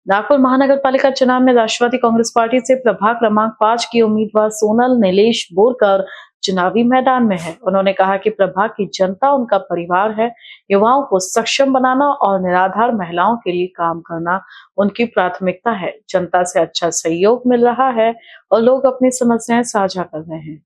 नागपुर महानगर पालिका चुनाव में राष्ट्रवादी कांग्रेस पार्टी से प्रभाग क्रमांक 5 की उम्मीदवार सोनल नीलेश बोरकर चुनावी मैदान में है। उन्होंने कहा कि प्रभाग की जनता उनका परिवार है। युवाओं को सक्षम बनाना और निराधार महिलाओं के लिए काम करना उनकी प्राथमिकता है। जनता से अच्छा सहयोग मिल रहा है और लोग अपनी समस्याएं साझा कर रहे हैं।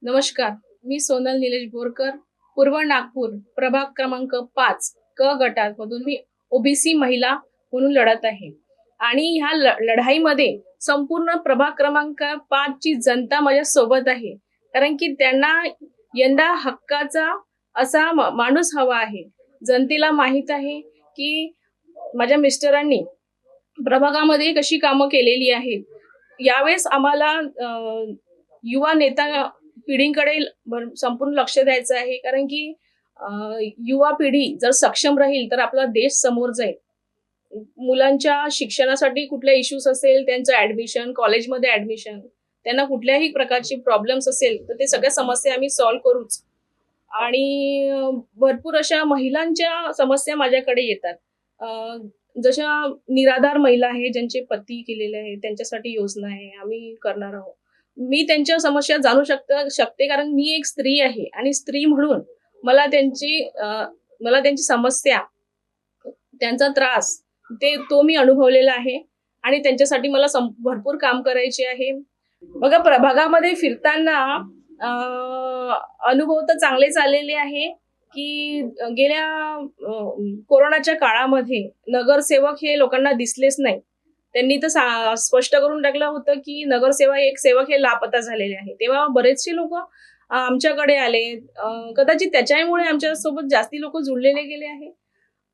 नमस्कार, मी सोनल निलेश बोरकर, पूर्व नागपूर प्रभाग क्रमांक 5 क गटामधून मी ओबीसी महिला म्हणून लढत आहे आणि ह्या लढाईमध्ये संपूर्ण प्रभाग क्रमांक 5 ची जनता माझ्या सोबत आहे, कारण की त्यांना यंदा हक्काचा असा माणूस हवा आहे। जनतेला माहित आहे की माझ्या मिस्टरांनी प्रभागामध्ये कशी कामं केलेली आहेत। यावेळेस आम्हाला युवा नेता पिढीकडे संपूर्ण लक्ष द्यायचं आहे, कारण की युवा पिढी जर सक्षम राहील तर आपला देश समोर जाईल। मुलांच्या शिक्षणासाठी कुठले इश्यूज असेल, त्यांचं ऍडमिशन, कॉलेजमध्ये ऍडमिशन, त्यांना कुठल्याही प्रकारची प्रॉब्लेम्स असेल तर ते सगळ्या समस्या आम्ही सॉल्व्ह करूच। आणि भरपूर अशा महिलांच्या समस्या माझ्याकडे येतात, जशा निराधार महिला आहे, ज्यांचे पती गेलेले आहेत, त्यांच्यासाठी योजना आहे, आम्ही करणार आहोत। मी त्यांच्या समस्या जाणू शकते, कारण मी एक स्त्री आहे आणि स्त्री म्हणून मला त्यांची समस्या, त्यांचा त्रास तो मी अनुभवलेला आहे आणि त्यांच्यासाठी मला भरपूर काम करायचे आहे। बघा, प्रभागामध्ये फिरताना अनुभव तर चांगलेच आलेले आहे की गेल्या कोरोनाच्या काळामध्ये नगरसेवक हे लोकांना दिसलेच नाही। त्यांनी तर स्पष्ट करून टाकलं होतं की एक सेवक हे लापता झालेले आहे। तेव्हा बरेचसे लोक आमच्याकडे आले, कदाचित त्याच्यामुळे आमच्यासोबत जास्ती लोक जुळलेले गेले आहे।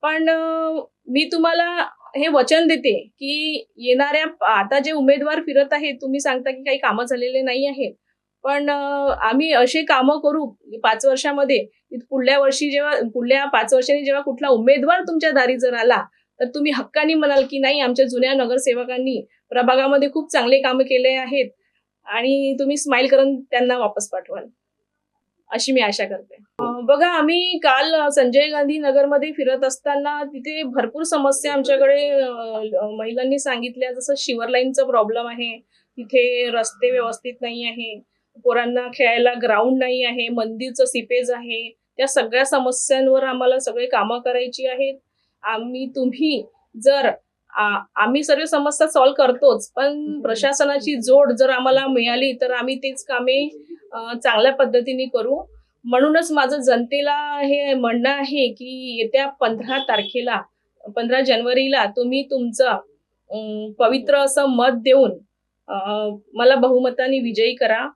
पण मी तुम्हाला हे वचन देते की येणाऱ्या आता जे उमेदवार फिरत आहेत, तुम्ही सांगता की काही कामं झालेले नाही आहेत, पण आम्ही असे कामं करू 5 वर्षामध्ये, पुढल्या 5 वर्षांनी जेव्हा कुठला उमेदवार तुमच्या दारी जर आला तर तुम्ही हक्कानी म्हणाल की नाही, आमच्या जुन्या नगरसेवकांनी प्रभागामध्ये खूप चांगले कामं केले आहेत, आणि तुम्ही स्माइल करून त्यांना वापस पाठवाल, अशी मी आशा करते। बघा, आम्ही काल संजय गांधी नगरमध्ये फिरत असताना तिथे भरपूर समस्या आमच्याकडे महिलांनी सांगितल्या। जसं शिवर लाईनचा प्रॉब्लेम आहे, तिथे रस्ते व्यवस्थित नाही आहे, पोरांना खेळायला ग्राउंड नाही आहे, मंदिरचं सीपेज आहे, त्या सगळ्या समस्यांवर आम्हाला सगळे कामं करायची आहेत। आम्ही सर्व समस्या सॉल्व्ह करतोच, पण प्रशासनाची जोड जर आम्हाला मिळाली तर आम्ही तेच कामे चांगल्या पद्धतीने करू। म्हणूनच माझं जनतेला हे म्हणणं आहे की येत्या 15 जानेवारीला तुम्ही तुमचं पवित्र असं मत देऊन मला बहुमताने विजयी करा।